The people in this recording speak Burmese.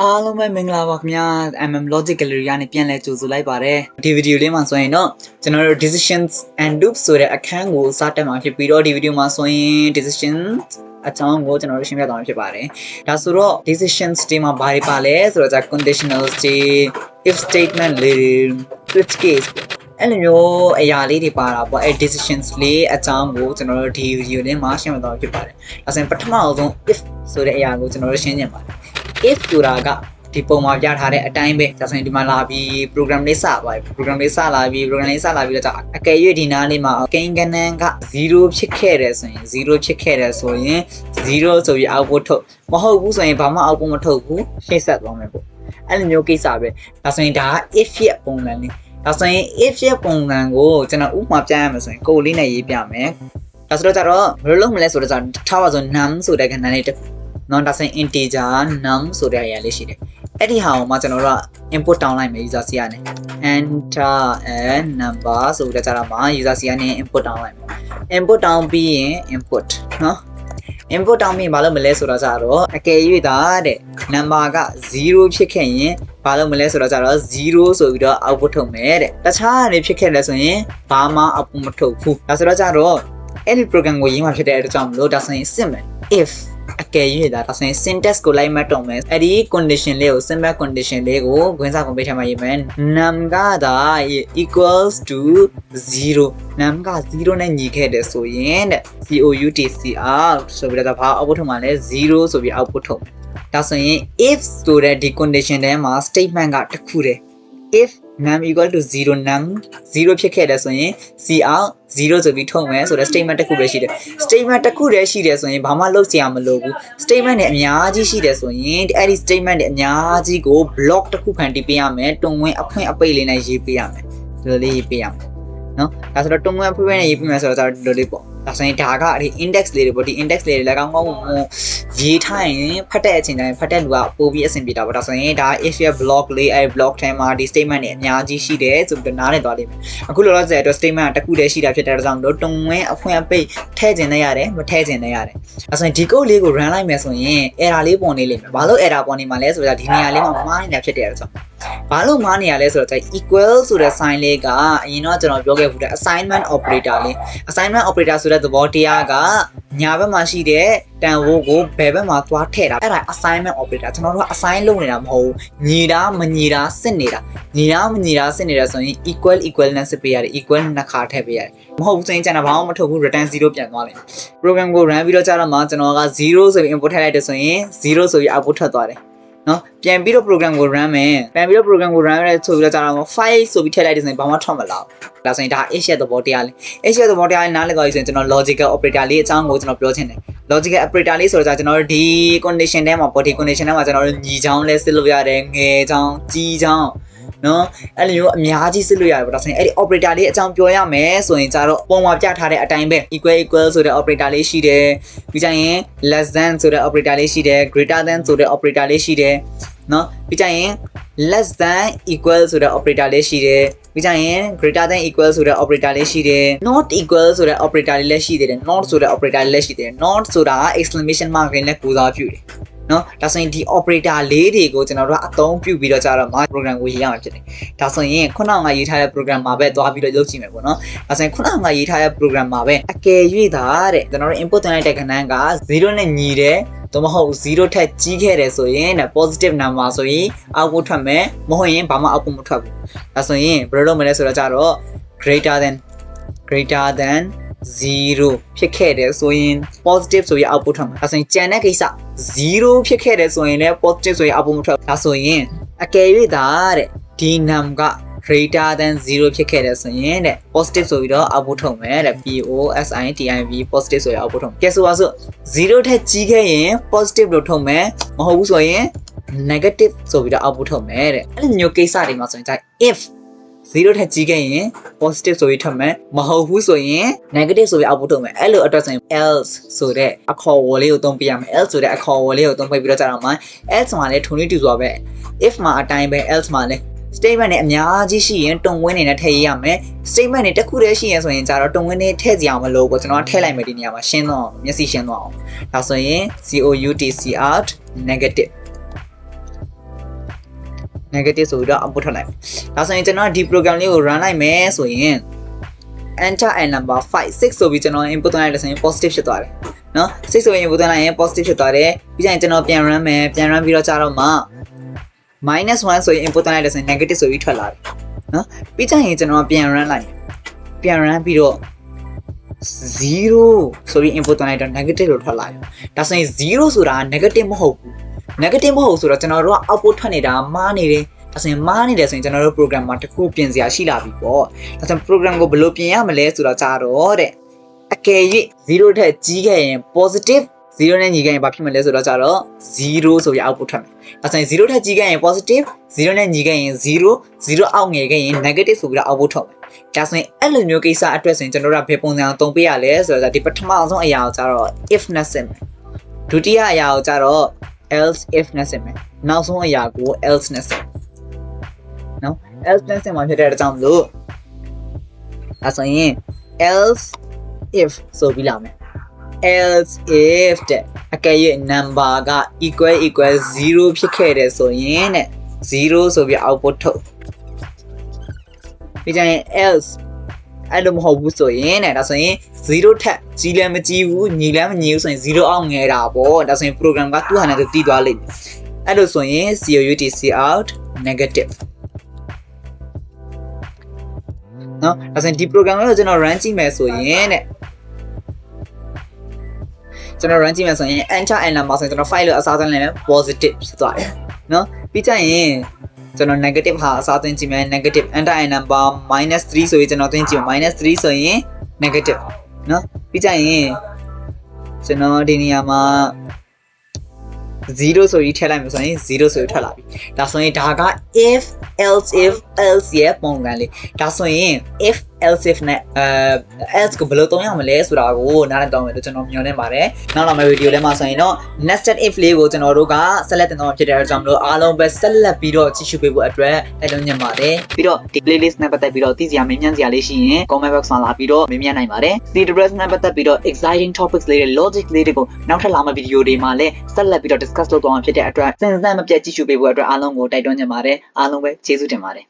အားလုံးပဲမင်္ဂလာပါခင်ဗျာ MM Logic Gallery ကနေပြန်လဲကြိုဆိုလိုက်ပါတယ်ဒီဗီဒီယိုလေးမှာဆိုရင်တော့ကျွန်တော်တို့ decisions and loops ဆိုတဲ့အခန်းကိုစတက်မှာဖြစ်ပြီးတော့ဒီဗီဒီယိုမှာဆိုရင် decisions အကြောင်းကိုကျွန်တော်တို့ရှင်းပြသွားမှာဖြစ်ပါတယ်ဒါဆိုတော့ decisions တွေမှာဘာတွေပါလဲဆိုတော့ conditionals တွေ if statement လေး switch case အဲ့လိုမျိုးအရာလေးတွေပါတာပေါ့အဲ့ decisions လေးအကြောင်းကိုကျွန်တော်တို့ဒီဗီဒီယိုလေးမှာရှင်းပြသွားမှာဖြစ်ပါတယ်ဒါဆိုရင်ပထမဆုံး if ဆိုတဲ့အရာကိုကျွန်တော်တို့ရှင်းပြပါတယ် if ဆိုတာကဒီပုံမှာပြထားတဲ့အတိုင်းပဲဒါဆိုရင်ဒီမှာလာပြီး program လေးစပါပြီ program လေးစလာပြီးတော့ကြာအကယ်၍ဒီနားလေးမှာကိန်းကနန်းက0ဖြစ်ခဲ့တယ်ဆိုရင်0ဖြစ်ခဲ့တယ်ဆိုရင်0ဆိုပြီး output ထုတ်မဟုတ်ဘူးဆိုရင်ဘာမှ output မထုတ်ဘူးရှင်းဆက်သွားမယ်ပေါ့အဲ့လိုမျိုးကိစ္စပဲဒါဆိုရင်ဒါက if ရဲ့ပုံစံလေးဒါဆိုရင် if ရဲ့ပုံစံကိုကျွန်တော်ဥပမာပြရမယ်ဆိုရင်ကိုယ်လေးနဲ့ရေးပြမယ်ဒါဆိုတော့ကျတော့ဘယ်လိုလုပ်မလဲဆိုတော့ထားပါဆို num ဆိုတဲ့ခဏလေးတစ်နော်ဒါဆိုရင် integer num ဆိုတဲ့အရာလေးရှိတယ်အဲ့ဒီဟာကိုမှကျွန်တော်တို့က input တောင်းလိုက်မယ် user စီကနေ enter a number ဆိုတဲ့ကြတာမှာ user စီကနေ input တောင်းလိုက်မယ် input တောင်းပြီးရင် input နော် input တောင်းပြီးဘာလို့မလဲဆိုတော့ကြတော့အကယ်၍ဒါတဲ့ number က0ဖြစ်ခဲ့ရင်ဘာလို့မလဲဆိုတော့ကြတော့0ဆိုပြီးတော့ output ထုတ်မယ်တဲ့တခြားအနေဖြစ်ခဲ့လဲဆိုရင်ဘာမှ output မထုတ်ဘူးဒါဆိုတော့ကြတော့အဲ့ဒီ program ကိုရေးမှဖြစ်တဲ့အတွက်ကြောင့်မလို့ဒါဆိုရင်စစ်မယ် if အကယ်၍ဒါဆိုရင် syntax ကိုလိုက်မှတ်တော့မယ်အဲ့ဒီ condition လေးကို simple condition လေးကိုခွင့်စာကုန်ပေးထားမှရေးမယ် num ကဒါ equals to 0 num က0နဲ့ညီခဲ့တယ်ဆိုရင်တဲ့ cout cout ဆိုပြီးတော့ဘာ output ထုတ်မှလဲ0ဆိုပြီး output ထုတ်မယ်ဒါဆိုရင် if ဆိုတဲ့ဒီ condition ထဲမှာ statement ကတစ်ခုတည်း if num equal to 0 num 0ဖြစ်ခဲ့တယ်ဆိုရင် cout 0ဆိုပြီးထုတ်မယ်ဆိုတော့ statement တစ်ခုပဲရှိတယ် statement တစ်ခုတည်းရှိတယ်ဆိုရင်ဘာမှလုပ်စရာမလိုဘူး statement နဲ့အများကြီးရှိတယ်ဆိုရင်အဲ့ဒီ statement နဲ့အများကြီးကို block တစ်ခုဖန်တီးပေးရမယ်တွန်းဝင်အဖွင့်အပိတ်လေးနဲ့ရေးပေးရမယ်ဒီလိုလေးရေးပေးရမယ်နော်ဒါဆိုတော့တွန်းဝင်အဖွင့်နဲ့ရေးပေးမယ်ဆိုတော့ဒီလိုလေးပေါ့ဒါဆိုရင်ဒါကဒီ index လေးတွေပေါ့ဒီ index လေးတွေလည်းကောင်းကောင်းရေးထားရင်ဖတ်တဲ့အချိန်တိုင်းဖတ်တဲ့လူကပို့ပြီးအဆင်ပြေတာပေါ့ဒါဆိုရင်ဒါ if ရဲ့ block လေးအဲ block ထဲမှာဒီ statement တွေအများကြီးရှိတယ်ဆိုပြီးတော့နားလည်သွားလိမ့်မယ်အခုလောလောဆယ်အတွက် statement ကတစ်ခုတည်းရှိတာဖြစ်တဲ့အတွက်ကြောင့်တွန်းဝင်အဖွင့်အပိတ်ထည့်ခြင်းနဲ့ရတယ်မထည့်ခြင်းနဲ့ရတယ်ဒါဆိုရင်ဒီ code လေးကို run လိုက်မယ်ဆိုရင် error လေးပေါ်နေလိမ့်မယ်ဘာလို့ error ပေါ်နေမှာလဲဆိုတော့ဒီနေရာလေးမှာမှားနေတာဖြစ်တဲ့အတွက်ကြောင့်ဘာလို့မှားနေရလဲဆိုတော့ equal ဆိုတဲ့ sign လေးကအရင်တော့ကျွန်တော်ပြောခဲ့ဘူးတဲ့ assignment operator လေး assignment operator ဆိုတဲ့သဘောတရားကညာဘက်မှာရှိတဲ့တန်ဖိုးကိုဘယ်ဘက်မှာသွားထည့်တာအဲ့ဒါ assignment operator ကျွန်တော်တို့က assign လုပ်နေတာမဟုတ်ဘူးညီတာမညီတာစစ်နေတာညီတာမညီတာစစ်နေတာဆိုရင် equal နဲ့စစ်ပေးရတယ် equal နှစ်ခါထည့်ပေးရတယ်မဟုတ်ဘူးဆိုရင်ကျန်တာဘာမှမထုတ်ဘူး return 0ပြန်သွားလိမ့်မယ် program ကို run ပြီးတော့ကြာတော့မှကျွန်တော်က0ဆိုပြီး input ထည့်လိုက်တယ်ဆိုရင်0ဆိုပြီး output ထွက်သွားတယ်နော်ပြန်ပြီးတော့ program ကို run မယ်ပြန်ပြီးတော့ program ကို run ရဲဆိုပြီးတော့ကြာတော့5ဆိုပြီးထည့်လိုက်တယ်ဆိုရင်ဘာမှထွက်မလာဘူးဒါဆိုရင်ဒါ if ရဲ့သဘောတရားလေး if ရဲ့သဘောတရားလေးနားလည်သွားပြီဆိုရင်ကျွန်တော် logical operator လေးအကြောင်းကိုကျွန်တော်ပြောချင်တယ် logical operator လေးဆိုတော့ကျွန်တော်တို့ဒီ condition ထဲမှာ body condition ထဲမှာကျွန်တော်တို့ညီချောင်းလဲစစ်လို့ရတယ်ငယ်ချောင်းကြီးချောင်းနော်အဲ့လိုမျိုးအများကြီးစစ်လို့ရတယ်ပေါ့ဒါဆိုရင်အဲ့ဒီ operator လေးအကြောင်းပြောရမယ်ဆိုရင်ကျတော့ပုံမှာပြထားတဲ့အတိုင်းပဲ equal ဆိုတဲ့ operator လေးရှိတယ်ပြီးကြရင် less than ဆိုတဲ့ operator လေးရှိတယ် greater than ဆိုတဲ့ operator လေးရှိတယ်နော်ပြီးကြရင် less than equal ဆိုတဲ့ operator လေးရှိတယ်ပြီးကြရင် greater than equal ဆိုတဲ့ operator လေးရှိတယ် not equal ဆိုတဲ့ operator လေးလည်းရှိသေးတယ် not ဆိုတဲ့ operator လေးလည်းရှိသေးတယ် not ဆိုတာ exclamation mark နဲ့ကိုးစားပြုတယ်နော်ဒါဆိုရင်ဒီ operator လေးတွေကိုကျွန်တော်တို့အသုံးပြုပြီးတော့ကြာတော့ program ကိုရေးရမှာဖြစ်တယ်ဒါဆိုရင်ခုနကရေးထားတဲ့ program မှာပဲသွားပြီးတော့လုပ်ကြည့်မယ်ပေါ့နော်ဒါဆိုရင်ခုနကရေးထားတဲ့ program မှာပဲအကယ်၍သာတဲ့ကျွန်တော်တို့ input တင်လိုက်တဲ့ခဏက0နဲ့ညီတယ်တော့မဟုတ်0ထက်ကြီးခဲ့တယ်ဆိုရင် positive number ဆိုရင် output ထွက်မယ်မဟုတ်ရင်ဘာမှ output မထွက်ဘူးဒါဆိုရင်ဘယ်လိုလုပ်မလဲဆိုတော့ကြာတော့ greater than 0ဖြစ်ခဲ့တယ်ဆိုရင် positive ဆိုရင် output ထွက်မှာဒါဆိုရင်ကြံတဲ့ကိစ္စ0ဖြစ်ခဲ့တယ်ဆိုရင်လည်း positive ဆိုရင် output မထွက်ဒါဆိုရင်အကယ်၍သာတဲ့ဒီ num က greater than 0ဖြစ်ခဲ့တယ်ဆိုရင်တဲ့ positive ဆိုပြီးတော့ output ထုတ်မယ်တဲ့ positive positive ဆိုရင် output ထုတ်မယ်ကဲဆိုပါစို့0ထက်ကြီးခဲ့ရင် positive လို့ထုတ်မယ်မဟုတ်ဘူးဆိုရင် negative ဆိုပြီးတော့ output ထုတ်မယ်တဲ့အဲ့လိုမျိုးကိစ္စတွေမှာဆိုရင် if 0ထက်ကြီးခဲ့ရင် positive ဆိုပြီးထွက်မယ်မဟုတ်ဘူးဆိုရင် negative ဆိုပြီး output ထုတ်မယ်အဲ့လိုအတွက်ဆိုရင် else ဆိုတဲ့အခေါ်အဝေါ်လေးကိုသုံးပြရမယ် else ဆိုတဲ့အခေါ်အဝေါ်လေးကိုသုံးပြပြီးတော့ကြာတော့မှ else မှာလည်းထုံလေးတူစွာပဲ if မှာအတိုင်းပဲ else မှာလည်း statement နဲ့အများကြီးရှိရင်တုံဝင်းနေနဲ့ထည့်ရမယ် statement တွေတစ်ခုတည်းရှိရင်ဆိုရင်ကြာတော့တုံဝင်းနေထည့်စရာမလိုဘူးကျွန်တော်ထည့်လိုက်မယ်ဒီနေရာမှာရှင်းတော့မျက်စိရှင်းတော့အောင်ဒါဆိုရင်cout cout negative negative ဆိုပြီးတော့ output ထွက်လိုက်ဒါဆိုရင်ကျွန်တော်ဒီ program လေးကို run လိုက်မယ်ဆိုရင် enter and number 5 6ဆိုပြီးကျွန်တော် input သွင်းလိုက်လို့ဆိုရင် positive ဖြစ်သွားတယ်နော်6ဆိုရင် input သွင်းလိုက်ရင် positive ဖြစ်သွားတယ်ပြီးကြရင်ကျွန်တော်ပြန် run မယ်ပြန် run ပြီးတော့ကြာတော့မှ -1 ဆိုရင် input သွင်းလိုက်လို့ဆိုရင် negative ဆိုပြီးထွက်လာတယ်နော်ပြီးကြရင်ကျွန်တော်ပြန် run လိုက်ပြန် run ပြီးတော့0ဆိုပြီး input သွင်းလိုက်တော့ negative လို့ထွက်လာတယ်ဒါဆိုရင်0ဆိုတာ negative မဟုတ်ဘူး negative မဟုတ်ဆိုတော့ကျွန်တော်တို့က output ထွက်နေတာမှားနေတယ်ဒါဆိုရင်မှားနေတယ်ဆိုရင်ကျွန်တော်တို့ program မှာတစ်ခုပြင်စရာရှိလာပြီပေါ့ဒါဆိုရင် program ကိုဘယ်လိုပြင်ရမလဲဆိုတော့ကြာတော့တဲ့အကယ်၍0ထက်ကြီးခဲ့ရင် positive 0နဲ့ညီခဲ့ရင်ဘာဖြစ်မလဲဆိုတော့ကြာတော့0ဆိုပြီး output ထွက်မယ်ဒါဆိုရင်0ထက်ကြီးခဲ့ရင် positive 0နဲ့ညီခဲ့ရင်0အောက်ငယ်ခဲ့ရင် negative ဆိုပြီးတော့ output ထွက်မယ်ဒါဆိုရင်အဲ့လိုမျိုးကိစ္စအတွက်ဆိုရင်ကျွန်တော်တို့ကဘယ်ပုံစံအောင်သုံးပေးရလဲဆိုတော့ဒီပထမဆုံးအရာကိုကြာတော့ if နဲ့စစ်မယ်ဒုတိယအရာကိုကြာတော့ else if နဲ့စစ်မယ်နောက်ဆုံးအရာကို else နဲ့စစ်နော် else နဲ့စစ်မှာဖြစ်တဲ့အကြောင်းလို့ဒါဆိုရင် else if ဆိုပြီးလာမယ် else if တဲ့အကယ်၍ number က equal 0ဖြစ်ခဲ့တယ်ဆိုရင်တဲ့0ဆိုပြီး output ထုတ်ပြီးကြရင် else အဲ့လိုမဟုတ်ဘူးဆိုရင်တဲ့ဒါဆိုရင်0ထက်ကြီးလည်းမကြီးဘူးညီလည်းမညီဘူးဆိုရင်0အောက်ငယ်တာပေါ့ဒါဆိုရင် program ကသူ့ဟာနဲ့သူတီးသွားလိမ့်မယ်အဲ့လိုဆိုရင် cout negative နော်ဒါဆိုရင်ဒီ program ကိုကျွန်တော် run ကြည့်မယ်ဆိုရင်တဲ့ကျွန်တော် run ကြည့်မယ်ဆိုရင် enter and number ဆိုရင်ကျွန်တော် file လို့အစားထိုးလိုက်မယ် positive ဖြစ်သွားတယ်နော်ပြီးကြရင်ကျွန်တော် negative ဟာအစားသွင်းကြည့်မယ် negative enter and number -3 ဆိုရင်ကျွန်တော်သွင်းကြည့်မယ် -3 ဆိုရင် negative နော်ပြီးကြရင်ကျွန်တော်ဒီနေရာမှာ0ဆိုပြီးထည့်လိုက်မယ်ဆိုရင်0ဆိုပြီးထွက်လာပြီဒါဆိုရင်ဒါက if elseရဲ့ပုံစံလေးဒါဆိုရင် if else if နဲ့else ကိုဘယ်လိုသုံးရမလဲဆိုတာကိုနားလည်တော့မယ်လို့ကျွန်တော်မျှော်လင့်ပါတယ်နောက်လာမယ့်ဗီဒီယိုထဲမှာဆိုရင်တော့ nested if လေးကိုကျွန်တော်တို့ကဆက်လက်တင်တော့ဖြစ်တဲ့အကြောင်းလို့အားလုံးပဲဆက်လက်ပြီးတော့ကြည့်ရှုပေးဖို့အတွက်တိုက်တွန်းချင်ပါတယ်ပြီးတော့ဒီ playlist နဲ့ပတ်သက်ပြီးတော့သိစရာမေးမြန်းစရာလေးရှိရင် comment box မှာလာပြီးတော့မေးမြန်းနိုင်ပါတယ် CWS နဲ့ပတ်သက်ပြီးတော့ exciting topics လေးတွေ logic လေးတွေကိုနောက်ထပ်လာမယ့်ဗီဒီယိုတွေမှာလည်းဆက်လက်ပြီးတော့ discuss လုပ်သွားမှာဖြစ်တဲ့အတွက်စင်စမ်းမပြတ်ကြည့်ရှုပေးဖို့အတွက်အားလုံးကိုတိုက်တွန်းချင်ပါတယ်အားလုံးပဲကျေးဇူးတင်ပါတယ်